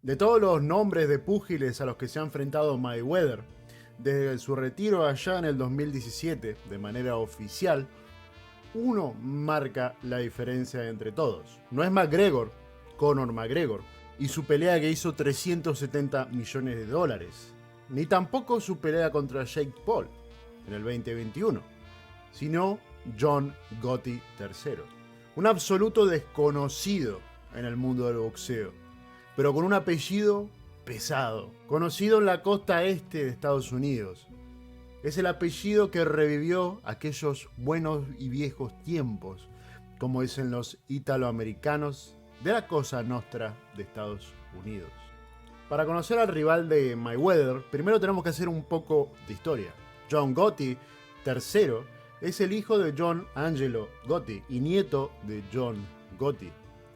De todos los nombres de púgiles a los que se ha enfrentado Mayweather, desde su retiro allá en el 2017, de manera oficial, uno marca la diferencia entre todos. No es McGregor, Conor McGregor, y su pelea que hizo 370 millones de dólares, ni tampoco su pelea contra Jake Paul en el 2021, sino John Gotti III, un absoluto desconocido en el mundo del boxeo, pero con un apellido pesado, conocido en la costa este de Estados Unidos. Es el apellido que revivió aquellos buenos y viejos tiempos, como dicen los italoamericanos, de la Cosa Nostra de Estados Unidos. Para conocer al rival de Mayweather, primero tenemos que hacer un poco de historia. John Gotti III es el hijo de John Angelo Gotti y nieto de John Gotti.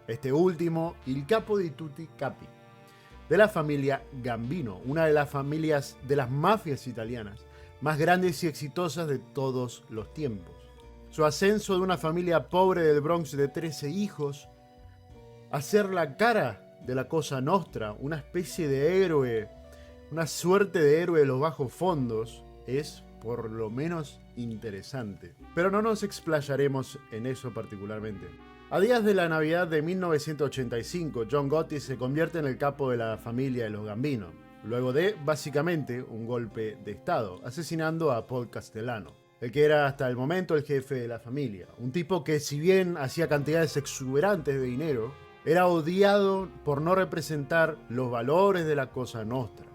Este último, il capo di tutti capi, de la familia Gambino, una de las familias de las mafias italianas más grandes y exitosas de todos los tiempos. Su ascenso de una familia pobre del Bronx de 13 hijos a ser la cara de la Cosa Nostra, una especie de héroe, una suerte de héroe de los bajos fondos, es por lo menos interesante. Pero no nos explayaremos en eso particularmente. A días de la Navidad de 1985, John Gotti se convierte en el capo de la familia de los Gambino, luego de, básicamente, un golpe de estado, asesinando a Paul Castellano, el que era hasta el momento el jefe de la familia. Un tipo que, si bien hacía cantidades exuberantes de dinero, era odiado por no representar los valores de la Cosa Nostra,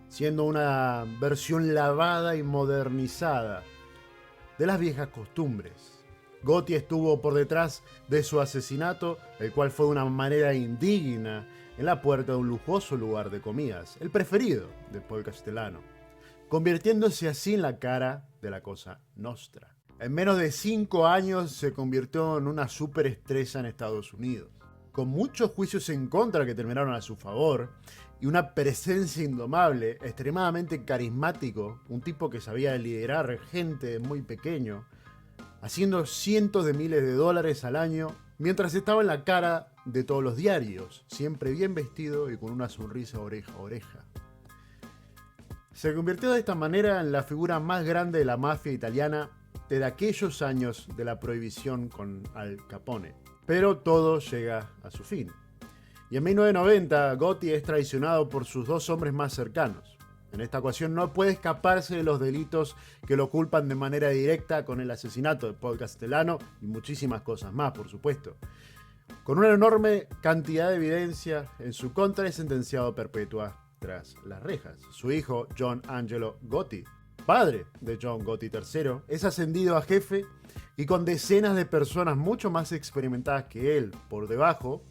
siendo una versión lavada y modernizada de las viejas costumbres. Gotti estuvo por detrás de su asesinato, el cual fue de una manera indigna en la puerta de un lujoso lugar de comidas, el preferido de Paul Castellano, convirtiéndose así en la cara de la Cosa Nostra. En menos de 5 años se convirtió en una superestrella en Estados Unidos, con muchos juicios en contra que terminaron a su favor y una presencia indomable, extremadamente carismático, un tipo que sabía liderar gente de muy pequeño, haciendo cientos de miles de dólares al año, mientras estaba en la cara de todos los diarios, siempre bien vestido y con una sonrisa oreja a oreja. Se convirtió de esta manera en la figura más grande de la mafia italiana desde aquellos años de la prohibición con Al Capone. Pero todo llega a su fin. Y en 1990, Gotti es traicionado por sus 2 hombres más cercanos. En esta ocasión no puede escaparse de los delitos que lo culpan de manera directa con el asesinato de Paul Castellano y muchísimas cosas más, por supuesto. Con una enorme cantidad de evidencia en su contra, es sentenciado a perpetua tras las rejas. Su hijo, John Angelo Gotti, padre de John Gotti III, es ascendido a jefe y con decenas de personas mucho más experimentadas que él por debajo,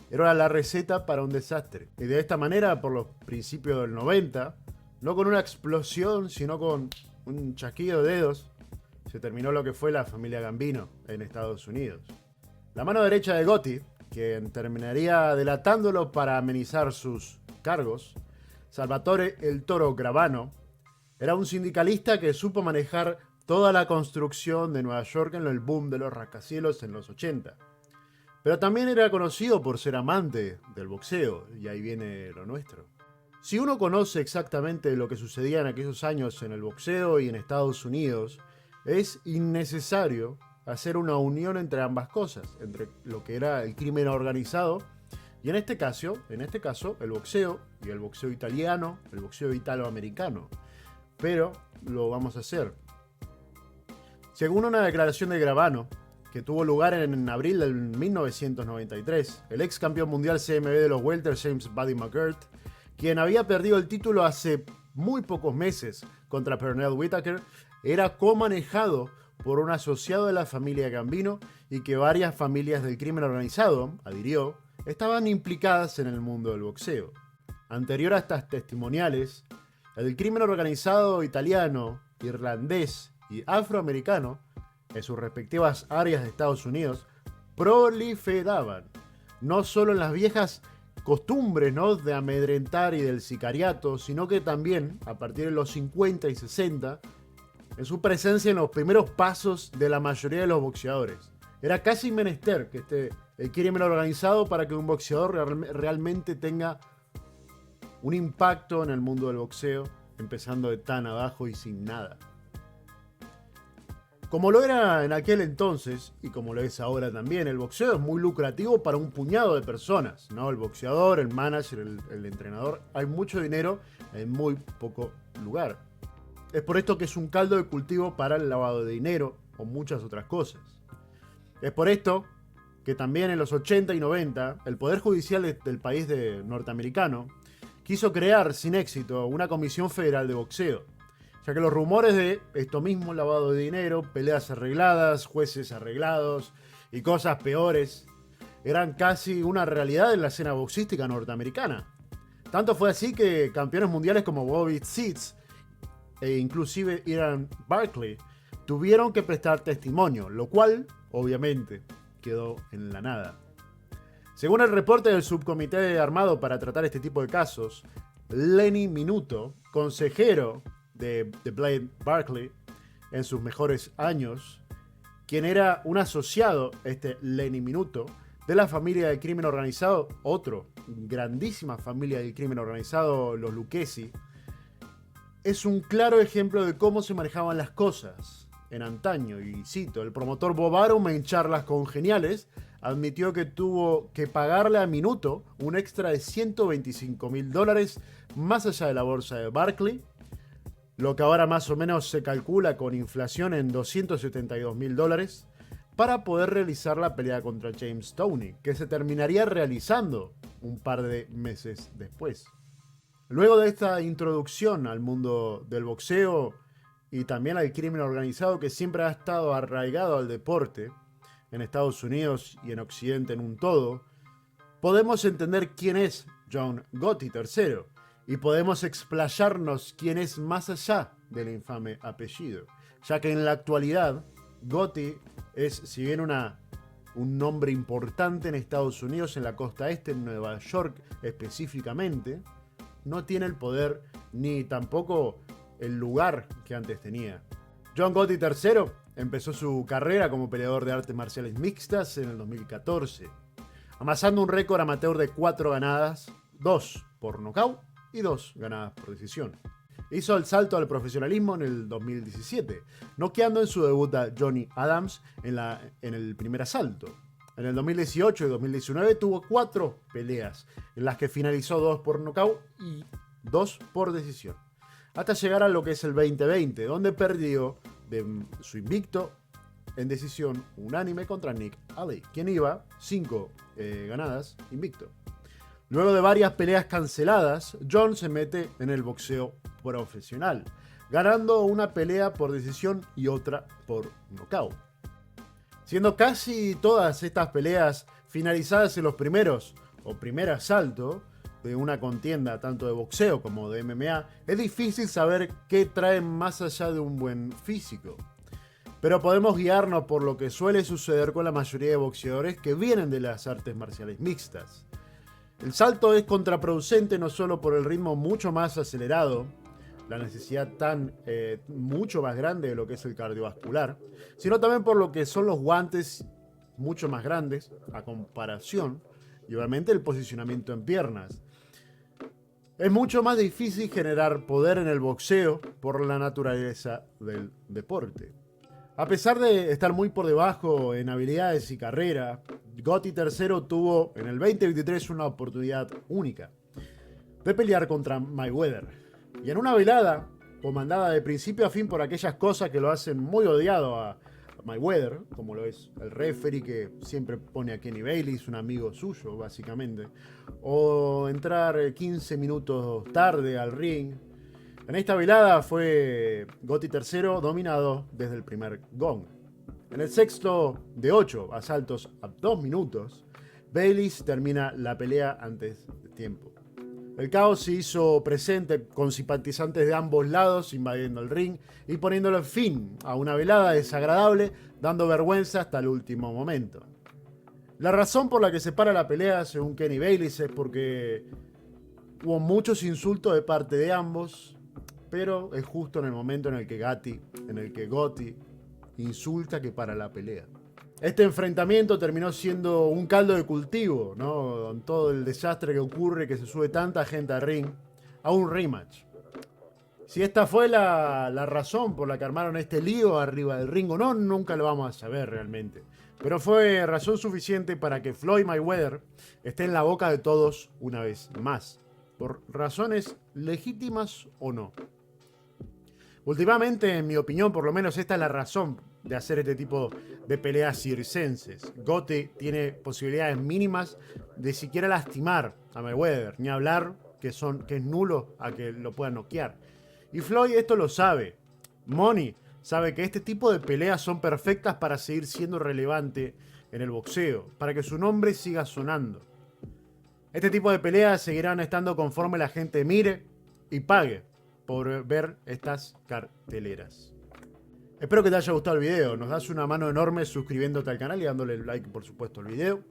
era la receta para un desastre. Y de esta manera, por los principios del 90, no con una explosión, sino con un chasquido de dedos, se terminó lo que fue la familia Gambino en Estados Unidos. La mano derecha de Gotti, quien terminaría delatándolo para amenizar sus cargos, Salvatore el Toro Gravano, era un sindicalista que supo manejar toda la construcción de Nueva York en el boom de los rascacielos en los 80. Pero también era conocido por ser amante del boxeo, y ahí viene lo nuestro. Si uno conoce exactamente lo que sucedía en aquellos años en el boxeo y en Estados Unidos, es innecesario hacer una unión entre ambas cosas, entre lo que era el crimen organizado y en este caso, el boxeo y el boxeo italiano, el boxeo italoamericano. Pero lo vamos a hacer. Según una declaración de Gravano, que tuvo lugar en abril del 1993, el ex campeón mundial CMB de los welter James Buddy McGirt, quien había perdido el título hace muy pocos meses contra Pernell Whitaker, era co-manejado por un asociado de la familia Gambino y que varias familias del crimen organizado, adhirió, estaban implicadas en el mundo del boxeo. Anterior a estas testimoniales, el crimen organizado italiano, irlandés y afroamericano, en sus respectivas áreas de Estados Unidos, proliferaban, no solo en las viejas costumbres, ¿no?, de amedrentar y del sicariato, sino que también, a partir de los 50 y 60, en su presencia en los primeros pasos de la mayoría de los boxeadores. Era casi menester que esté el crimen organizado para que un boxeador realmente tenga un impacto en el mundo del boxeo, empezando de tan abajo y sin nada. Como lo era en aquel entonces, y como lo es ahora también, el boxeo es muy lucrativo para un puñado de personas, ¿no? El boxeador, el manager, el entrenador, hay mucho dinero en muy poco lugar. Es por esto que es un caldo de cultivo para el lavado de dinero o muchas otras cosas. Es por esto que también en los 80 y 90 el Poder Judicial del país norteamericano quiso crear sin éxito una comisión federal de boxeo, ya que los rumores de esto mismo, lavado de dinero, peleas arregladas, jueces arreglados y cosas peores, eran casi una realidad en la escena boxística norteamericana. Tanto fue así que campeones mundiales como Bobby Seeds e inclusive Ian Barkley tuvieron que prestar testimonio, lo cual, obviamente, quedó en la nada. Según el reporte del subcomité armado para tratar este tipo de casos, Lenny Minuto, consejero de Blade Barkley en sus mejores años, quien era un asociado, Lenny Minuto, de la familia del crimen organizado, grandísima familia del crimen organizado, los Lucchesi, es un claro ejemplo de cómo se manejaban las cosas en antaño. Y cito, el promotor Bob Arum en charlas con Geniales admitió que tuvo que pagarle a Minuto un extra de $125,000 más allá de la bolsa de Barkley, lo que ahora más o menos se calcula con inflación en $272,000, para poder realizar la pelea contra James Toney, que se terminaría realizando un par de meses después. Luego de esta introducción al mundo del boxeo y también al crimen organizado, que siempre ha estado arraigado al deporte en Estados Unidos y en Occidente en un todo, podemos entender quién es John Gotti III y podemos explayarnos quién es más allá del infame apellido, ya que en la actualidad Gotti es, si bien un nombre importante en Estados Unidos, en la costa este, en Nueva York específicamente, no tiene el poder ni tampoco el lugar que antes tenía. John Gotti III empezó su carrera como peleador de artes marciales mixtas en el 2014, amasando un récord amateur de 4 ganadas, 2 por nocaut y 2 ganadas por decisión. Hizo el salto al profesionalismo en el 2017, noqueando en su debut a Johnny Adams en el primer asalto. En el 2018 y 2019 tuvo 4 peleas, en las que finalizó 2 por nocaut y 2 por decisión, hasta llegar a lo que es el 2020, donde perdió de su invicto en decisión unánime contra Nick Ali, quien iba 5 ganadas invicto. Luego de varias peleas canceladas, John se mete en el boxeo profesional, ganando una pelea por decisión y otra por nocaut. Siendo casi todas estas peleas finalizadas en los primer asalto de una contienda tanto de boxeo como de MMA, es difícil saber qué traen más allá de un buen físico. Pero podemos guiarnos por lo que suele suceder con la mayoría de boxeadores que vienen de las artes marciales mixtas. El salto es contraproducente no solo por el ritmo mucho más acelerado, la necesidad mucho más grande de lo que es el cardiovascular, sino también por lo que son los guantes mucho más grandes a comparación, y obviamente el posicionamiento en piernas. Es mucho más difícil generar poder en el boxeo por la naturaleza del deporte. A pesar de estar muy por debajo en habilidades y carrera, Gotti III tuvo en el 2023 una oportunidad única de pelear contra Mayweather. Y en una velada, comandada de principio a fin por aquellas cosas que lo hacen muy odiado a Mayweather, como lo es el referee que siempre pone a Kenny Bayless, un amigo suyo básicamente, o entrar 15 minutos tarde al ring. En esta velada fue Gotti III dominado desde el primer gong. En el sexto de 8 asaltos a 2 minutos, Bayless termina la pelea antes de tiempo. El caos se hizo presente con simpatizantes de ambos lados invadiendo el ring y poniéndole fin a una velada desagradable, dando vergüenza hasta el último momento. La razón por la que se para la pelea, según Kenny Bayless, es porque hubo muchos insultos de parte de ambos, pero es justo en el momento en el que Gotti insulta que para la pelea. Este enfrentamiento terminó siendo un caldo de cultivo, ¿no? Con todo el desastre que ocurre, que se sube tanta gente al ring. a un rematch. Si esta fue la razón por la que armaron este lío arriba del ring o no, nunca lo vamos a saber realmente. Pero fue razón suficiente para que Floyd Mayweather esté en la boca de todos una vez más. Por razones legítimas o no. Últimamente, en mi opinión, por lo menos esta es la razón de hacer este tipo de peleas circenses. Gotti tiene posibilidades mínimas de siquiera lastimar a Mayweather, ni hablar que es nulo a que lo pueda noquear. Y Floyd esto lo sabe. Money sabe que este tipo de peleas son perfectas para seguir siendo relevante en el boxeo, para que su nombre siga sonando. Este tipo de peleas seguirán estando conforme la gente mire y pague por ver estas carteleras. Espero que te haya gustado el video. Nos das una mano enorme suscribiéndote al canal y dándole like, por supuesto, al video.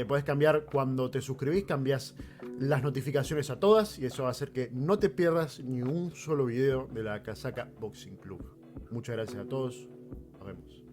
Puedes cambiar cuando te suscribís, cambias las notificaciones a todas y eso va a hacer que no te pierdas ni un solo video de la Casaca Boxing Club. Muchas gracias a todos. Nos vemos.